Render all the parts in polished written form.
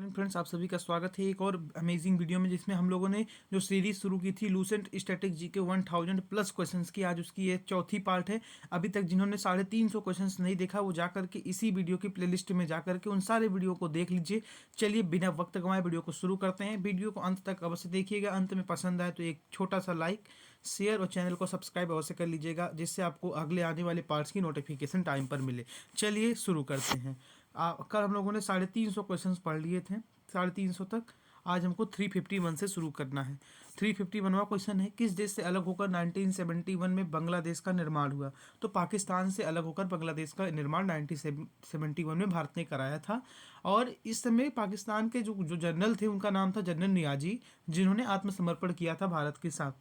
Morning friends, आप सभी का स्वागत है एक और अमेजिंग वीडियो में, जिसमें हम लोगों ने जो सीरीज शुरू की थी लूसेंट स्टैटिक जी के 1000+ क्वेश्चंस की, आज उसकी ये चौथी पार्ट है। अभी तक जिन्होंने 350 क्वेश्चंस नहीं देखा वो जाकर के इसी वीडियो की प्लेलिस्ट में जाकर के उन सारे वीडियो को देख लीजिए। चलिए बिना वक्त गंवाए वीडियो को शुरू करते हैं। वीडियो को अंत तक अवश्य देखिएगा। अंत में पसंद आए तो एक छोटा सा लाइक, शेयर और चैनल को सब्सक्राइब अवश्य कर लीजिएगा, जिससे आपको अगले आने वाले पार्ट्स की नोटिफिकेशन टाइम पर मिले। चलिए शुरू करते हैं। कल हम लोगों ने 350 क्वेश्चंस पढ़ लिए थे, 350 तक। आज हमको 351 से शुरू करना है। 351वां क्वेश्चन है, किस देश से अलग होकर 1971 में बांग्लादेश का निर्माण हुआ? तो पाकिस्तान से अलग होकर बांग्लादेश का निर्माण 1971 में भारत ने कराया था। और इस समय पाकिस्तान के जो जो जनरल थे उनका नाम था जनरल नियाजी, जिन्होंने आत्मसमर्पण किया था भारत के साथ।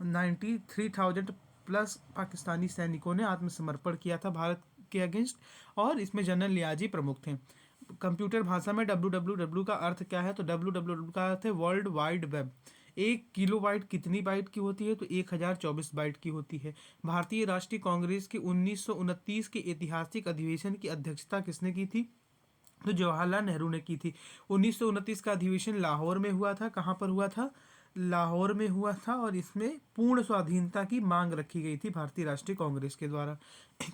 93,000+ पाकिस्तानी सैनिकों ने आत्मसमर्पण किया था भारत के अगेंस्ट, और इसमें जनरल नियाजी प्रमुख थे। कंप्यूटर भाषा में www का अर्थ क्या है? तो www का अर्थ है वर्ल्ड वाइड वेब। 1 किलोबाइट कितनी बाइट की होती है? तो 1024 बाइट की होती है। भारतीय राष्ट्रीय कांग्रेस के 1929 के ऐतिहासिक अधिवेशन की अध्यक्षता किसने की थी? तो जवाहरलाल नेहरू ने की थी। 1929 का अधिवेशन लाहौर में हुआ था। कहाँ पर हुआ था? लाहौर में हुआ था, और इसमें पूर्ण स्वाधीनता की मांग रखी गई थी भारतीय राष्ट्रीय कांग्रेस के द्वारा।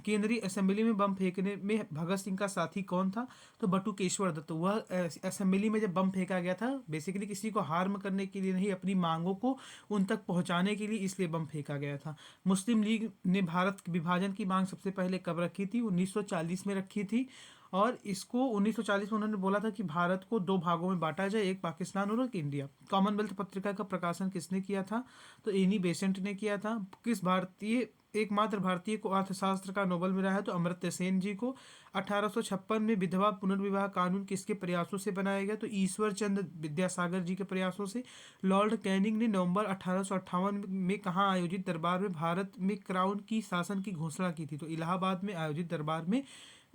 केंद्रीय असेंबली में बम फेंकने में भगत सिंह का साथी कौन था? तो बटुकेश्वर दत्त। वह असेंबली में जब बम फेंका गया था, बेसिकली किसी को हार्म करने के लिए नहीं, अपनी मांगों को उन तक पहुंचाने के लिए, इसलिए बम फेंका गया था। मुस्लिम लीग ने भारत के विभाजन की मांग सबसे पहले कब रखी थी? 1940 में रखी थी। और इसको 1940 में उन्होंने बोला था कि भारत को 2 भागों में बांटा जाए, एक पाकिस्तान और एक इंडिया। कॉमनवेल्थ पत्रिका का प्रकाशन किसने किया था? तो एनी बेसेंट ने किया था। किस भारतीय एकमात्र भारतीय को अर्थशास्त्र का नोबेल मिला है? तो अमर्त्य सेन जी को। 1856 में विधवा पुनर्विवाह कानून किसके प्रयासों से बनाया गया? तो ईश्वर चंद्र विद्यासागर जी के प्रयासों से। लॉर्ड कैनिंग ने नवंबर 1858 में कहाँ आयोजित दरबार में भारत में क्राउन की शासन की घोषणा की थी? तो इलाहाबाद में आयोजित दरबार में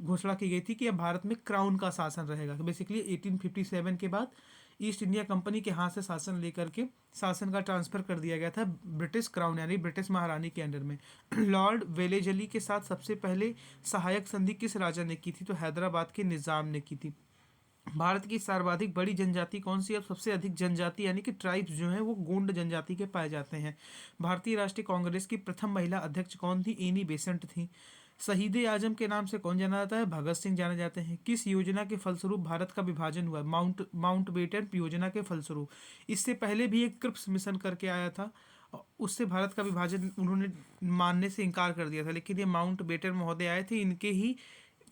घोषणा की गई थी कि अब भारत में क्राउन का शासन रहेगा। तो बेसिकली 1857 के बाद ईस्ट इंडिया कंपनी के हाथ से शासन लेकर के शासन का ट्रांसफर कर दिया गया था ब्रिटिश क्राउन यानी ब्रिटिश महारानी के अंडर में। लॉर्ड वेलेजली के साथ सबसे पहले सहायक संधि किस राजा ने की थी? तो हैदराबाद के निज़ाम ने की थी। भारत की सर्वाधिक बड़ी जनजाति कौन सी है? अब सबसे अधिक जनजाति यानी कि ट्राइब्स जो हैं वो गोंड जनजाति के पाए जाते हैं। भारतीय राष्ट्रीय कांग्रेस की प्रथम महिला अध्यक्ष कौन थी? एनी बेसेंट थी। शहीद आजम के नाम से कौन जाना जाता है? भगत सिंह जाने जाते हैं। किस योजना के फलस्वरूप भारत का विभाजन हुआ? माउंटबेटन योजना के फलस्वरूप। इससे पहले भी एक क्रिप्स मिशन करके आया था, उससे भारत का विभाजन उन्होंने मानने से इनकार कर दिया था, लेकिन ये माउंटबेटन महोदय आए थे,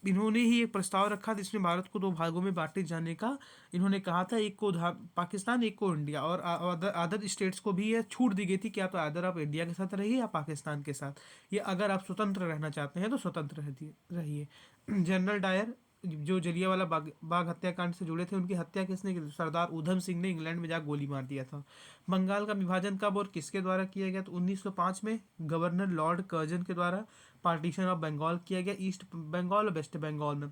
इन्होंने ही एक प्रस्ताव रखा था जिसमें भारत को 2 भागों में बांटे जाने का। इन्होंने कहा था एक को पाकिस्तान, एक को इंडिया, और अदर स्टेट्स को भी यह छूट दी गई थी कि या तो अदर आप इंडिया के साथ रहिए या पाकिस्तान के साथ, या अगर आप स्वतंत्र रहना चाहते हैं तो स्वतंत्र रहिए। जनरल डायर जो जलियांवाला बाग हत्याकांड से जुड़े थे, उनकी हत्या किसने की थी? सरदार उधम सिंह ने इंग्लैंड में जाकर गोली मार दिया था। बंगाल का विभाजन कब और किसके द्वारा किया गया? तो 1905 में गवर्नर लॉर्ड कर्जन के द्वारा पार्टीशन ऑफ बंगाल किया गया, ईस्ट बंगाल और वेस्ट बंगाल में।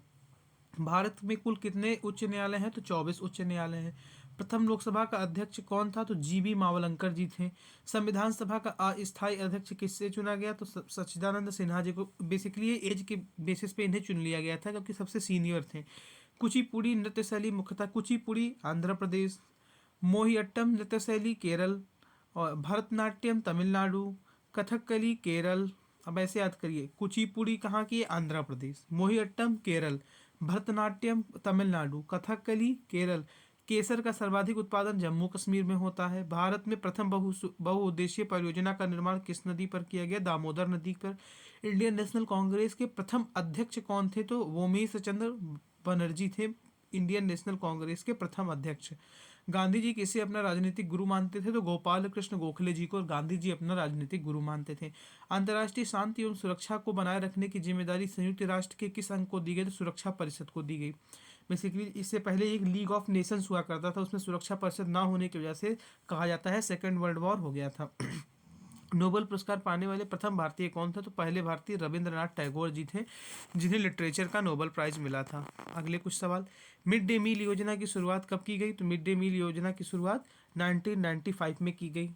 भारत में कुल कितने उच्च न्यायालय हैं? तो 24 उच्च न्यायालय हैं। प्रथम लोकसभा का अध्यक्ष कौन था? तो जीबी मावलंकर जी थे। संविधान सभा का अस्थायी अध्यक्ष किससे चुना गया? तो सच्चिदानंद सिन्हा जी को। बेसिकली ये एज के बेसिस पे इन्हें चुन लिया गया था क्योंकि सबसे सीनियर थे। कुचिपुड़ी नृत्य शैली मुख्यतः कुचिपुड़ी आंध्र प्रदेश, मोहियट्टम नृत्य शैली केरल, और भरतनाट्यम तमिलनाडु, कथकली केरल। अब ऐसे याद करिए, कुचिपुड़ी कहाँ की है? आंध्र प्रदेश। मोहियट्टम केरल, भरतनाट्यम तमिलनाडु, कथकली केरल। केसर का सर्वाधिक उत्पादन जम्मू कश्मीर में होता है। भारत में प्रथम बहुउद्देशीय परियोजना का निर्माण किस नदी पर किया गया? दामोदर नदी पर। इंडियन नेशनल कांग्रेस के प्रथम अध्यक्ष कौन थे? तो वोमेश चंद्र बनर्जी थे इंडियन नेशनल कांग्रेस के प्रथम अध्यक्ष। गांधी जी किसे अपना राजनीतिक गुरु मानते थे? तो गोपाल कृष्ण गोखले जी को गांधी जी अपना राजनीतिक गुरु मानते थे। अंतर्राष्ट्रीय शांति एवं सुरक्षा को बनाए रखने की जिम्मेदारी संयुक्त राष्ट्र के किस अंग को दी गई? तो सुरक्षा परिषद को दी गई। बेसिकली इससे पहले एक लीग ऑफ नेशंस हुआ करता था, उसमें सुरक्षा परिषद ना होने की वजह से कहा जाता है सेकेंड वर्ल्ड वॉर हो गया था। नोबेल पुरस्कार पाने वाले प्रथम भारतीय कौन थे? तो पहले भारतीय रविंद्रनाथ टैगोर जी थे, जिन्हें लिटरेचर का नोबेल प्राइज मिला था। अगले कुछ सवाल। मिड डे मील योजना की शुरुआत कब की गई? तो मिड डे मील योजना की शुरुआत 1995 में की गई।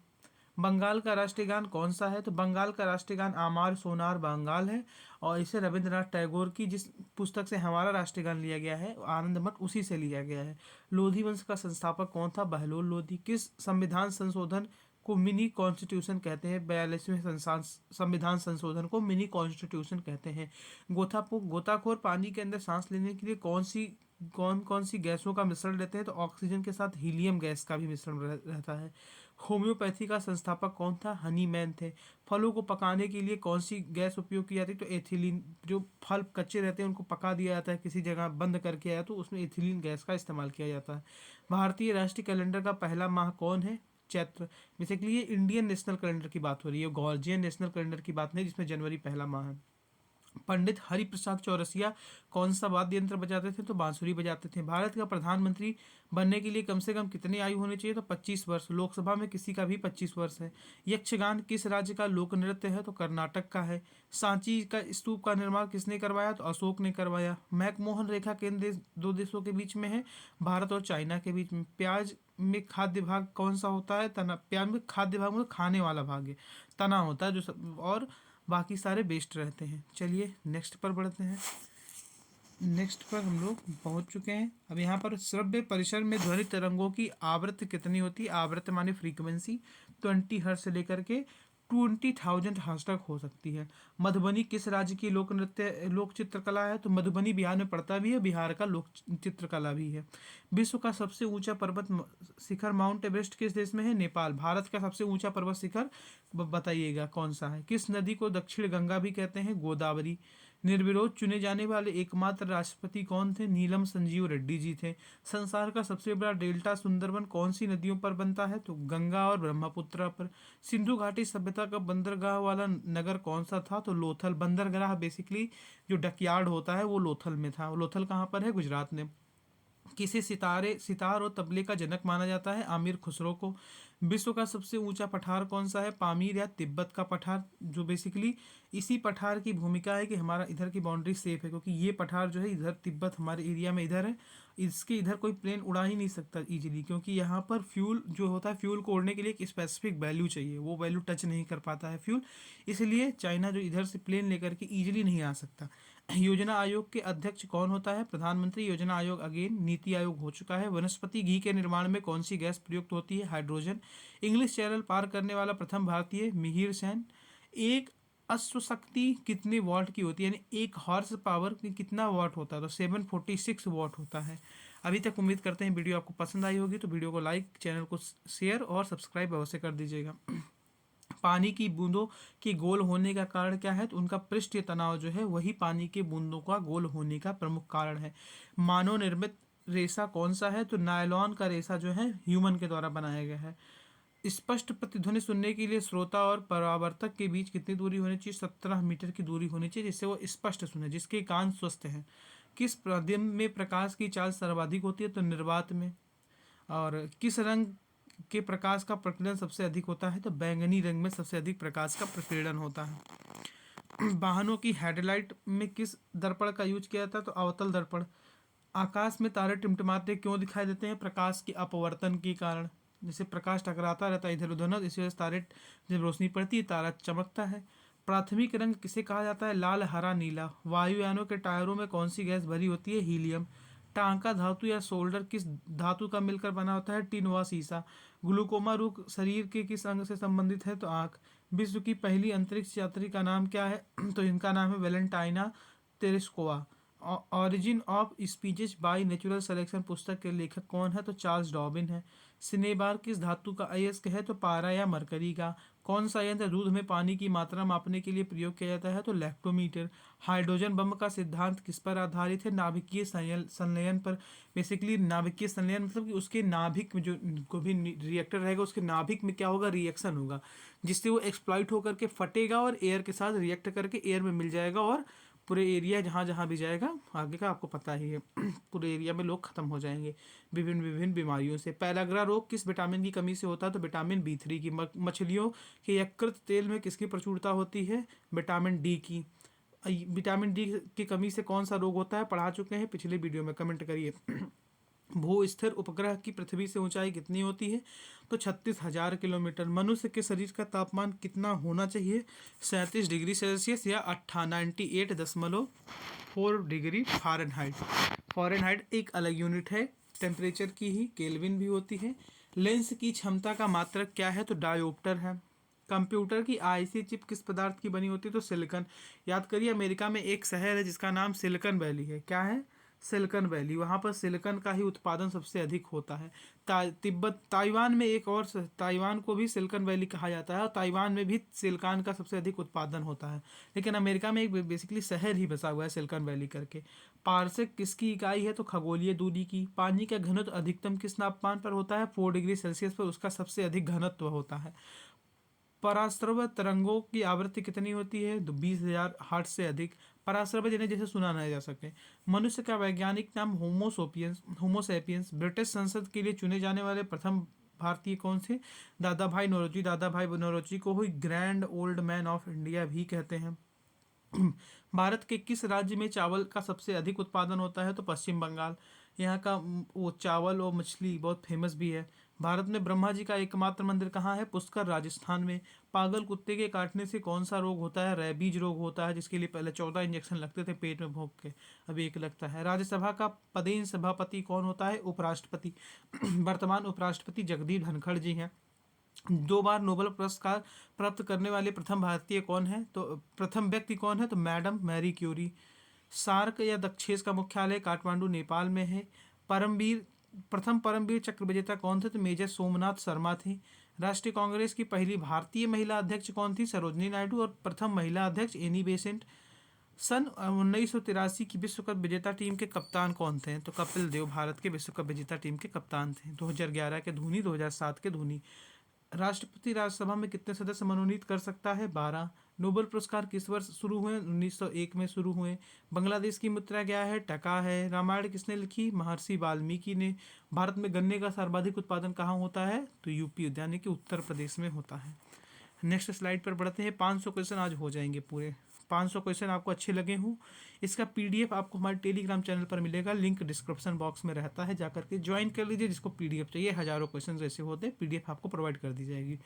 बंगाल का राष्ट्रीय गान कौन सा है? तो बंगाल का राष्ट्रीय गान आमार सोनार बंगाल है। और इसे रविंद्रनाथ टैगोर की जिस पुस्तक से हमारा राष्ट्रीय गान लिया गया है आनंद मठ, उसी से लिया गया है। लोधी वंश का संस्थापक कौन था? बहलोल लोधी। किस संविधान संशोधन को मिनी कॉन्स्टिट्यूशन कहते हैं? 42वें संविधान संशोधन को मिनी कॉन्स्टिट्यूशन कहते हैं। गोताखोर पानी के अंदर सांस लेने के लिए कौन कौन सी गैसों का मिश्रण लेते हैं? तो ऑक्सीजन के साथ हीलियम गैस का भी मिश्रण रहता है। होम्योपैथी का संस्थापक कौन था? हनीमैन थे। फलों को पकाने के लिए कौन सी गैस उपयोग की जाती है? तो एथिलीन। जो फल कच्चे रहते हैं उनको पका दिया जाता है, किसी जगह बंद करके आया तो उसमें एथिलीन गैस का इस्तेमाल किया जाता है। भारतीय राष्ट्रीय कैलेंडर का पहला माह कौन है? चैत्र। बेसिकली ये इंडियन नेशनल कैलेंडर की बात हो रही है, गॉर्जियन नेशनल कैलेंडर की बात नहीं जिसमें जनवरी पहला माह है। पंडित हरिप्रसाद चौरसिया कौन सा वाद्य यंत्र बजाते थे? तो बांसुरी बजाते थे। भारत का प्रधानमंत्री बनने के लिए कम से कम कितनी आयु होनी चाहिए? तो 25 वर्ष। लोकसभा में किसी का भी 25 वर्ष है। यक्षगान किस राज्य का लोक नृत्य है? तो कर्नाटक का है। सांची का स्तूप का निर्माण किसने करवाया? तो अशोक ने करवाया। मैकमोहन रेखा केंद्र दो देशों के बीच में है, भारत और चाइना के बीच में। प्याज में खाद्य भाग कौन सा होता है? तना। प्याज में खाद्य भाग मतलब खाने वाला भाग है, तना होता है जो और बाकी सारे बेस्ड रहते हैं। चलिए नेक्स्ट पर बढ़ते हैं। नेक्स्ट पर हम लोग पहुंच चुके हैं। अब यहाँ पर श्रव्य परिसर में ध्वनि तरंगों की आवृत्ति कितनी होती है? आवृत्ति माने फ्रीक्वेंसी 20 हर्ट्ज से लेकर के 20,000 हर्ट्ज तक हो सकती है। मधुबनी किस राज्य की लोक चित्रकला है? तो मधुबनी बिहार में पड़ता भी है, बिहार का लोक चित्रकला भी है। विश्व का सबसे ऊंचा पर्वत शिखर माउंट एवरेस्ट किस देश में है? नेपाल। भारत का सबसे ऊंचा पर्वत शिखर बताइएगा कौन सा है? किस नदी को दक्षिण गंगा भी कहते हैं? गोदावरी। निर्विरोध चुने जाने वाले एकमात्र राष्ट्रपति कौन थे? नीलम संजीव रेड्डी जी थे। संसार का सबसे बड़ा डेल्टा सुंदरबन कौन सी नदियों पर बनता है? तो गंगा और ब्रह्मपुत्र पर। सिंधु घाटी सभ्यता का बंदरगाह वाला नगर कौन सा था? तो लोथल। बंदरगाह बेसिकली जो डकयार्ड होता है वो लोथल में था। लोथल कहाँ पर है? गुजरात में। किसे सितार और तबले का जनक माना जाता है? आमिर खुसरो को। विश्व का सबसे ऊंचा पठार कौन सा है? पामीर या तिब्बत का पठार। जो बेसिकली इसी पठार की भूमिका है कि हमारा इधर की बाउंड्री सेफ है, क्योंकि ये पठार जो है इधर तिब्बत हमारे एरिया में इधर है, इसके इधर कोई प्लेन उड़ा ही नहीं सकता इजीली, क्योंकि यहाँ पर फ्यूल जो होता है, फ्यूल को उड़ने के लिए एक स्पेसिफिक वैल्यू चाहिए, वो वैल्यू टच नहीं कर पाता है फ्यूल, इसलिए चाइना जो इधर से प्लेन लेकर के ईजिली नहीं आ सकता। योजना आयोग के अध्यक्ष कौन होता है? प्रधानमंत्री। योजना आयोग अगेन नीति आयोग हो चुका है। वनस्पति घी के निर्माण में कौन सी गैस प्रयुक्त होती है? हाइड्रोजन। इंग्लिश चैनल पार करने वाला प्रथम भारतीय? मिहिर सेन। एक अश्वशक्ति कितने वॉट की होती है, यानी एक हॉर्स पावर की कितना वॉट होता है? तो 746 वॉट होता है। अभी तक उम्मीद करते हैं वीडियो आपको पसंद आई होगी, तो वीडियो को लाइक, चैनल को शेयर और सब्सक्राइब अवश्य कर दीजिएगा। पानी की बूंदों के गोल होने का कारण क्या है? तो उनका पृष्ठीय तनाव जो है वही पानी के बूंदों का गोल होने का प्रमुख कारण है। मानव निर्मित रेशा कौन सा है? तो नायलॉन का रेशा जो है ह्यूमन के द्वारा बनाया गया है। स्पष्ट प्रतिध्वनि सुनने के लिए श्रोता और परावर्तक के बीच कितनी दूरी होनी चाहिए? 17 मीटर की दूरी होनी चाहिए, जिससे वो स्पष्ट सुने, जिसके कान स्वस्थ हैं। किस माध्यम में प्रकाश की चाल सर्वाधिक होती है? तो निर्वात में। और किस रंग के प्रकाश का प्रकीर्णन सबसे अधिक होता है? तो बैंगनी रंग में सबसे अधिक प्रकाश का प्रकीर्णन होता है। वाहनों की हेडलाइट में किस दर्पण का यूज किया जाता है? तो अवतल दर्पण। आकाश में तारे टिमटिमाते क्यों दिखाई देते हैं? प्रकाश के अपवर्तन के कारण। जैसे प्रकाश टकराता रहता है इधर उधर ना, इसी वजह से तारे जब रोशनी पड़ती है तारा चमकता है। प्राथमिक रंग किसे कहा जाता है? लाल, हरा, नीला। वायुयानों के टायरों में कौन सी गैस भरी होती है? हीलियम। टांका धातु या सोल्डर किस धातु का मिलकर बना होता है? टिन व सीसा। ग्लूकोमा रोग शरीर के किस अंग से संबंधित है? तो आँख। विश्व की पहली अंतरिक्ष यात्री का नाम क्या है? तो इनका नाम है Valentina Tereshkova. Origin of species by natural selection पुस्तक के लेखक कौन है? तो चार्ल्स डॉर्विन है। सिनेबार किस धातु का अयस्क है? तो पारा या मरकरी का। कौन सा यंत्र दूध में पानी की मात्रा मापने के लिए प्रयोग किया जाता है? तो लैक्टोमीटर। हाइड्रोजन बम का सिद्धांत किस पर आधारित है? नाभिकीय संलयन पर। बेसिकली नाभिकीय संलयन मतलब कि उसके नाभिक में जो कोई भी रिएक्टर रहेगा उसके नाभिक में क्या होगा? रिएक्शन होगा, जिससे वो एक्सप्लॉइट होकर के फटेगा और एयर के साथ रिएक्ट करके एयर में मिल जाएगा, और पूरे एरिया जहाँ जहाँ भी जाएगा आगे का आपको पता ही है पूरे एरिया में लोग खत्म हो जाएंगे विभिन्न विभिन्न बीमारियों से। पैलाग्रा रोग किस विटामिन की कमी से होता है? तो विटामिन B3 की। मछलियों के यकृत तेल में किसकी प्रचुरता होती है? विटामिन डी की। विटामिन डी की कमी से कौन सा रोग होता है? पढ़ा चुके हैं पिछले वीडियो में, कमेंट करिए। भू स्थिर उपग्रह की पृथ्वी से ऊंचाई कितनी होती है? तो 36,000 किलोमीटर। मनुष्य के शरीर का तापमान कितना होना चाहिए? 37 डिग्री सेल्सियस या 98.4 डिग्री फ़ारेनहाइट। फ़ारेनहाइट एक अलग यूनिट है टेम्परेचर की ही, केल्विन भी होती है। लेंस की क्षमता का मात्रक क्या है? तो डायोप्टर है। कंप्यूटर की आईसी चिप किस पदार्थ की बनी होती है? तो सिलिकॉन। याद करिए, अमेरिका में एक शहर है जिसका नाम सिलिकॉन वैली है। क्या है? Silicon valley. वहाँ पर सिलिकॉन का ही उत्पादन सबसे अधिक होता है। तिब्बत ताइवान में एक और ताइवान को भी सिलिकॉन वैली कहा जाता है, और ताइवान में भी सिलिकॉन का सबसे अधिक उत्पादन होता है। लेकिन अमेरिका में एक बेसिकली शहर ही बसा हुआ है सिलिकॉन वैली करके। पारसेक किसकी इकाई है? तो खगोलीय दूरी की। पानी का घनत्व अधिकतम किस तापमान पर होता है? 4 डिग्री सेल्सियस पर उसका सबसे अधिक घनत्व होता है। पराश्रव्य तरंगों की आवृत्ति कितनी होती है? तो 20,000 हर्ट्ज से अधिक। पराश्रव्य जिन्हें जैसे सुना नहीं जा सके। मनुष्य का वैज्ञानिक नाम होमोसेपियंस। ब्रिटिश संसद के लिए चुने जाने वाले प्रथम भारतीय कौन थे? दादा भाई नौरोजी। दादा भाई नौरोजी को ही grand old man of India भी कहते हैं। भारत के किस राज्य में चावल का सबसे अधिक उत्पादन होता है? तो पश्चिम बंगाल। यहाँ का वो चावल और मछली बहुत फेमस भी है। भारत में ब्रह्मा जी का एकमात्र मंदिर कहाँ है? पुष्कर, राजस्थान में। पागल कुत्ते के काटने से कौन सा रोग होता है? रेबीज रोग होता है, जिसके लिए पहले 14 इंजेक्शन लगते थे पेट में भोंक के, अभी एक लगता है। राज्यसभा का पदेन सभापति कौन होता है? उपराष्ट्रपति। वर्तमान उपराष्ट्रपति जगदीप धनखड़ जी हैं। 2 बार नोबेल पुरस्कार प्राप्त करने वाले प्रथम भारतीय कौन है? तो प्रथम व्यक्ति कौन है? तो मैडम मैरी क्यूरी। सार्क या दक्षेस का मुख्यालय काठमांडू, नेपाल में है। परमवीर प्रथम परमवीर चक्र विजेता कौन थे? तो मेजर सोमनाथ शर्मा थे। राष्ट्रीय कांग्रेस की पहली भारतीय महिला अध्यक्ष कौन थी? सरोजनी नायडू। और प्रथम महिला अध्यक्ष एनी बेसेंट। सन 1983 की विश्व कप विजेता टीम के कप्तान कौन थे? तो कपिल देव भारत के विश्व कप विजेता टीम के कप्तान थे। 2011 के धोनी, 2007 के धोनी। राष्ट्रपति राज्यसभा में कितने सदस्य मनोनीत कर सकता है? 12। नोबेल पुरस्कार किस वर्ष शुरू हुए? 1901 में शुरू हुए। बांग्लादेश की मुद्रा क्या है? टका है। रामायण किसने लिखी? महर्षि वाल्मीकि ने। भारत में गन्ने का सर्वाधिक उत्पादन कहाँ होता है? तो यूपी यानी कि उत्तर प्रदेश में होता है। नेक्स्ट स्लाइड पर बढ़ते हैं। 500 क्वेश्चन आज हो जाएंगे पूरे। 500 क्वेश्चन आपको अच्छे लगे हों, इसका पीडीएफ आपको हमारे टेलीग्राम चैनल पर मिलेगा, लिंक डिस्क्रिप्शन बॉक्स में रहता है, जाकर के ज्वाइन कर लीजिए। जिसको पीडीएफ चाहिए, हजारों क्वेश्चन ऐसे होते हैं, पीडीएफ आपको प्रोवाइड कर दी जाएगी।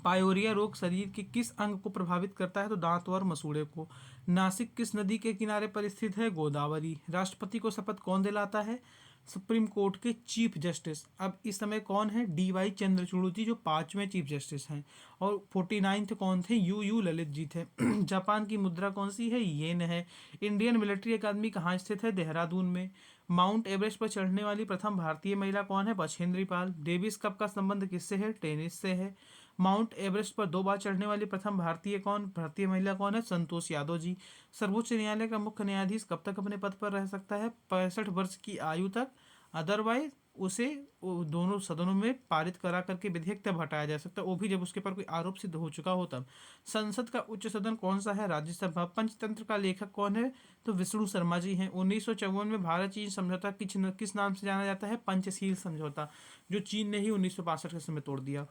पायोरिया रोग शरीर के किस अंग को प्रभावित करता है? तो दांत और मसूड़े को। नासिक किस नदी के किनारे पर स्थित है? गोदावरी। राष्ट्रपति को शपथ कौन दिलाता है? सुप्रीम कोर्ट के चीफ जस्टिस। अब इस समय कौन है? डी वाई चंद्रचूड़ जी, जो 5वें चीफ जस्टिस हैं। और 49th कौन थे? यू ललित जी थे। जापान की मुद्रा कौन सी है? येन है। इंडियन मिलिट्री अकादमी कहाँ स्थित है? देहरादून में। माउंट एवरेस्ट पर चढ़ने वाली प्रथम भारतीय महिला कौन है? बछेंद्री पाल। डेविस कप का संबंध किससे है? टेनिस से है। माउंट एवरेस्ट पर 2 बार चढ़ने वाली प्रथम भारतीय महिला कौन है? संतोष यादव जी। सर्वोच्च न्यायालय का मुख्य न्यायाधीश कब तक अपने पद पर रह सकता है? 65 वर्ष की आयु तक। अदरवाइज उसे दोनों सदनों में पारित करा करके विधेयक तब हटाया जा सकता है, वो भी जब उसके पर कोई आरोप सिद्ध हो चुका हो तब। संसद का उच्च सदन कौन सा है? राज्यसभा। पंचतंत्र का लेखक कौन है? तो विष्णु शर्मा जी हैं। 1954 में भारत चीन समझौता किस नाम से जाना जाता है? पंचशील समझौता, जो चीन ने ही 1962 के समय तोड़ दिया।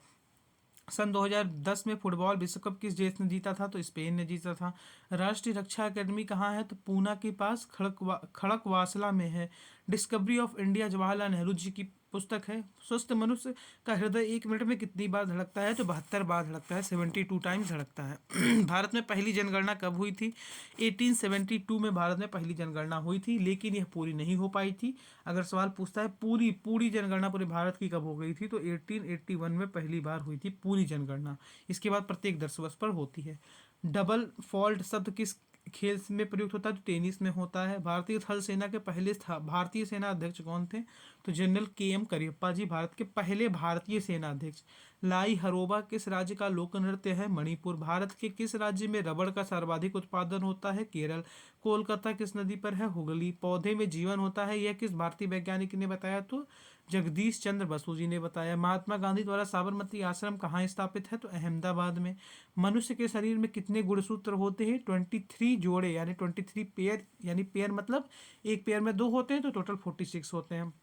सन 2010 में फुटबॉल विश्व कप किस देश ने जीता था? तो स्पेन ने जीता था। राष्ट्रीय रक्षा अकेडमी कहाँ है? तो पूना के पास खड़कवासला में है। Discovery of India Jawaharlal Nehru ji की पुस्तक है। स्वस्थ मनुष्य का हृदय 1 मिनट में कितनी बार धड़कता है? तो 72 बार धड़कता है, 72 टाइम्स धड़कता है। भारत में पहली जनगणना कब हुई थी? 1872 में भारत में पहली जनगणना हुई थी, लेकिन यह पूरी नहीं हो पाई थी। अगर सवाल पूछता है पूरी जनगणना पूरे भारत की कब हो गई थी, तो 1881 में पहली बार हुई थी पूरी जनगणना। इसके बाद प्रत्येक 10 वर्ष पर होती है। डबल फॉल्ट शब्द किस खेल में प्रयुक्त होता है? तो टेनिस में होता है। भारतीय थल सेना के पहले भारतीय सेना अध्यक्ष कौन थे? तो जनरल KM करियप्पा जी, भारत के पहले भारतीय सेना अध्यक्ष। लाई हरोबा किस राज्य का लोक नृत्य है? मणिपुर। भारत के किस राज्य में रबड़ का सर्वाधिक उत्पादन होता है? केरल। कोलकाता किस नदी पर है? हुगली। पौधे में जीवन होता है, यह किस भारतीय वैज्ञानिक ने बताया? तो जगदीश चंद्र बसु जी ने बताया। महात्मा गांधी द्वारा साबरमती आश्रम कहाँ स्थापित है? तो अहमदाबाद में। मनुष्य के शरीर में कितने गुणसूत्र होते हैं? 23 जोड़े, यानी 23 पेयर, यानी पेयर मतलब एक पेयर में 2 होते हैं, तो टोटल 46 होते हैं।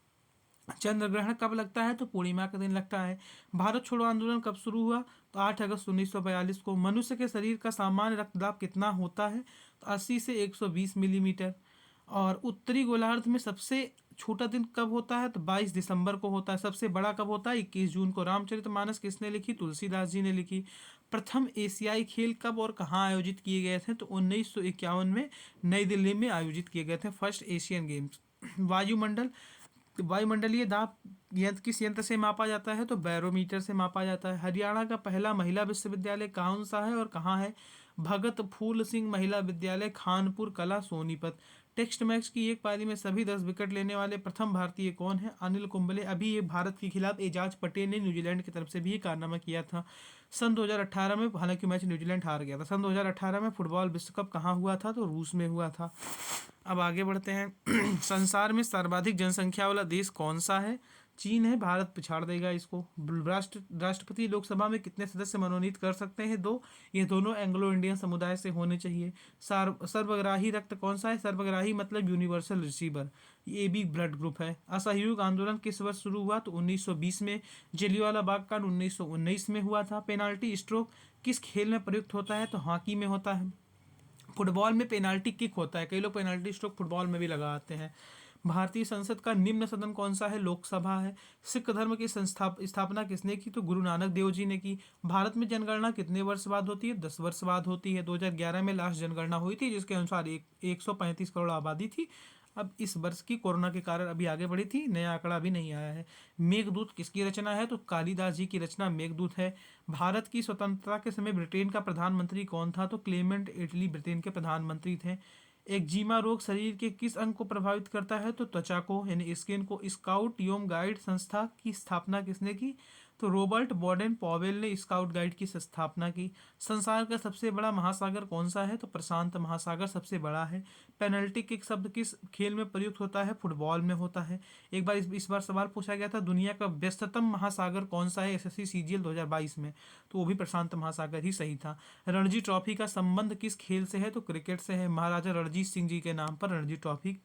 चंद्र ग्रहण कब लगता है? तो पूर्णिमा के दिन लगता है। भारत छोड़ो आंदोलन कब शुरू हुआ? तो 8 अगस्त 1942 को। मनुष्य के शरीर का सामान्य रक्तदाब कितना होता है? तो 80 से 120 मिलीमीटर। और उत्तरी गोलार्ध में सबसे छोटा दिन कब होता है तो 22 दिसंबर को होता है। सबसे बड़ा कब होता है 21 जून को। रामचरितमानस किसने लिखी? तुलसीदास जी ने लिखी। प्रथम एशियाई खेल कब और कहाँ आयोजित किए गए थे? तो 1951 में नई दिल्ली में आयोजित किए गए थे फर्स्ट एशियन गेम्स। वायुमंडल, वायुमंडलीय दाब यंत्र किस यंत्र से मापा जाता है? तो बैरोमीटर से मापा जाता है। हरियाणा का पहला महिला विश्वविद्यालय कौन सा है और कहाँ है? भगत फूल सिंह महिला विद्यालय, खानपुर कला, सोनीपत। टेस्ट मैच की एक पारी में सभी 10 विकेट लेने वाले प्रथम भारतीय कौन है? अनिल कुंबले। अभी ये भारत के खिलाफ एजाज पटेल ने न्यूजीलैंड की तरफ से भी ये कारनामा किया था। सन 2018 में, हालांकि मैच न्यूजीलैंड हार गया था। सन 2018 में फुटबॉल विश्व कप कहाँ हुआ था? तो रूस में हुआ था। अब आगे बढ़ते हैं। संसार में सर्वाधिक जनसंख्या वाला देश कौन सा है? चीन है। भारत पिछाड़ देगा इसको। राष्ट्रपति लोकसभा में कितने सदस्य मनोनीत कर सकते हैं? 2। ये दोनों एंग्लो इंडियन समुदाय से होने चाहिए। सर्वग्राही रक्त कौन सा है? सर्वग्राही मतलब यूनिवर्सल रिसीवर, ये भी ब्लड ग्रुप है। असहयोग आंदोलन किस वर्ष शुरू हुआ? तो 1920 में। जलियांवाला बाग कांड 1919 में हुआ था। पेनाल्टी स्ट्रोक किस खेल में प्रयुक्त होता है? तो हॉकी में होता है। फुटबॉल में पेनाल्टी किक होता है, कई लोग पेनाल्टी स्ट्रोक फुटबॉल में भी लगाते हैं। भारतीय संसद का निम्न सदन कौन सा है? लोकसभा है। सिख धर्म की स्थापना किसने की? तो गुरु नानक देव जी ने की। भारत में जनगणना कितने वर्ष बाद होती है? 10 वर्ष बाद होती है। 2011 में लास्ट जनगणना हुई थी, जिसके अनुसार 135 करोड़ आबादी थी। अब इस वर्ष की कोरोना के कारण अभी आगे बढ़ी थी, नया आंकड़ा अभी नहीं आया है। मेघदूत किसकी रचना है? तो कालिदास जी की रचना मेघदूत है। भारत की स्वतंत्रता के समय ब्रिटेन का प्रधानमंत्री कौन था? तो क्लेमेंट एटली ब्रिटेन के प्रधानमंत्री थे। एक्जिमा रोग शरीर के किस अंग को प्रभावित करता है? तो त्वचा को, यानी स्किन को। स्काउट एवं गाइड संस्था की स्थापना किसने की? तो रॉबर्ट बॉडेन पॉवेल ने स्काउट गाइड की स्थापना की। संसार का सबसे बड़ा महासागर कौन सा है? तो प्रशांत महासागर सबसे बड़ा है। पेनल्टी किक शब्द किस खेल में प्रयुक्त होता है? फुटबॉल में होता है। एक बार इस बार सवाल पूछा गया था, दुनिया का व्यस्ततम महासागर कौन सा है एसएससी सीजीएल 2022 में, तो वो भी प्रशांत महासागर ही सही था। रणजी ट्रॉफी का संबंध किस खेल से है? तो क्रिकेट से है। महाराजा रणजीत सिंह जी के नाम पर रणजी ट्रॉफी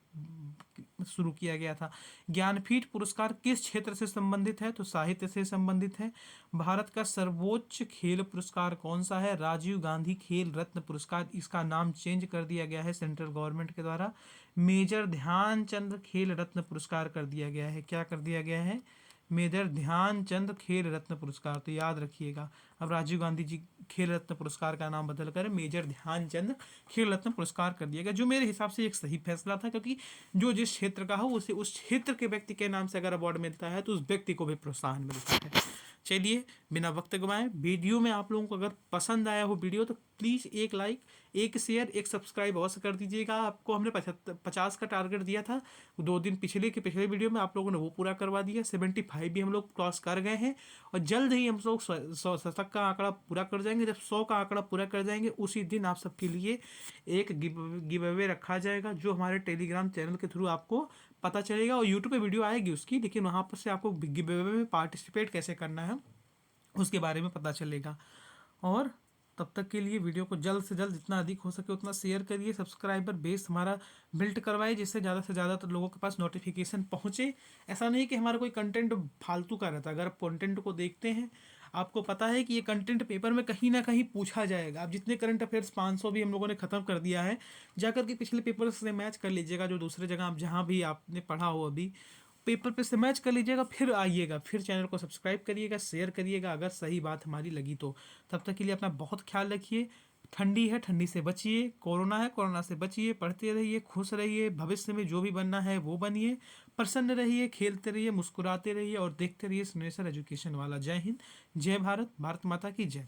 शुरू किया गया था। ज्ञानपीठ पुरस्कार किस क्षेत्र से संबंधित है? तो साहित्य से संबंधित है। भारत का सर्वोच्च खेल पुरस्कार कौन सा है? राजीव गांधी खेल रत्न पुरस्कार। इसका नाम चेंज कर दिया गया है सेंट्रल गवर्नमेंट के द्वारा। मेजर ध्यानचंद खेल रत्न पुरस्कार कर दिया गया है। क्या कर दिया गया है? मेजर ध्यानचंद खेल रत्न पुरस्कार, तो याद रखिएगा। अब राजीव गांधी जी खेल रत्न पुरस्कार का नाम बदलकर मेजर ध्यानचंद खेल रत्न पुरस्कार कर दिया गया, जो मेरे हिसाब से एक सही फैसला था, क्योंकि जो जिस क्षेत्र का हो उसे उस क्षेत्र के व्यक्ति के नाम से अगर अवार्ड मिलता है तो उस व्यक्ति को भी प्रोत्साहन मिलता है। चलिए बिना वक्त गवाए, वीडियो में आप लोगों को अगर पसंद आया हो वीडियो तो प्लीज़ एक लाइक, एक शेयर, एक सब्सक्राइब अवश्य कर दीजिएगा। आपको हमने 50 का टारगेट दिया था 2 दिन पिछले वीडियो में, आप लोगों ने वो पूरा करवा दिया। 75 भी हम लोग क्रॉस कर गए हैं और जल्द ही हम लोग 100 तक का आंकड़ा पूरा कर जाएंगे। जब 100 का आंकड़ा पूरा कर जाएंगे उसी दिन आप सबके लिए एक गिव अवे रखा जाएगा, जो हमारे टेलीग्राम चैनल के थ्रू आपको पता चलेगा। और यूट्यूब पे वीडियो आएगी उसकी, लेकिन वहाँ पर से आपको गिव अवे में पार्टिसिपेट कैसे करना है उसके बारे में पता चलेगा। और तब तक के लिए वीडियो को जल्द से जल्द जितना अधिक हो सके उतना शेयर करिए, सब्सक्राइबर बेस हमारा बिल्ड करवाइए, जिससे ज़्यादा से ज़्यादा तो लोगों के पास नोटिफिकेशन पहुँचे। ऐसा नहीं कि हमारा कोई कंटेंट फालतू का रहता है। अगर आप कंटेंट को देखते हैं, आपको पता है कि ये कंटेंट पेपर में कहीं ना कहीं पूछा जाएगा। अब जितने करंट अफेयर्स 500 भी हम लोगों ने ख़त्म कर दिया है, जाकर के पिछले पेपर से मैच कर लीजिएगा। जो दूसरे जगह आप जहाँ भी आपने पढ़ा हो अभी पेपर पे से मैच कर लीजिएगा, फिर आइएगा, फिर चैनल को सब्सक्राइब करिएगा, शेयर करिएगा अगर सही बात हमारी लगी तो। तब तक के लिए अपना बहुत ख्याल रखिए। ठंडी है, ठंडी से बचिए। कोरोना है, कोरोना से बचिए। पढ़ते रहिए, खुश रहिए। भविष्य में जो भी बनना है वो बनिए। प्रसन्न रहिए, खेलते रहिए, मुस्कुराते रहिए और देखते रहिए सिग्नेचर एजुकेशन वाला। जय हिंद, जय भारत, भारत माता की जय।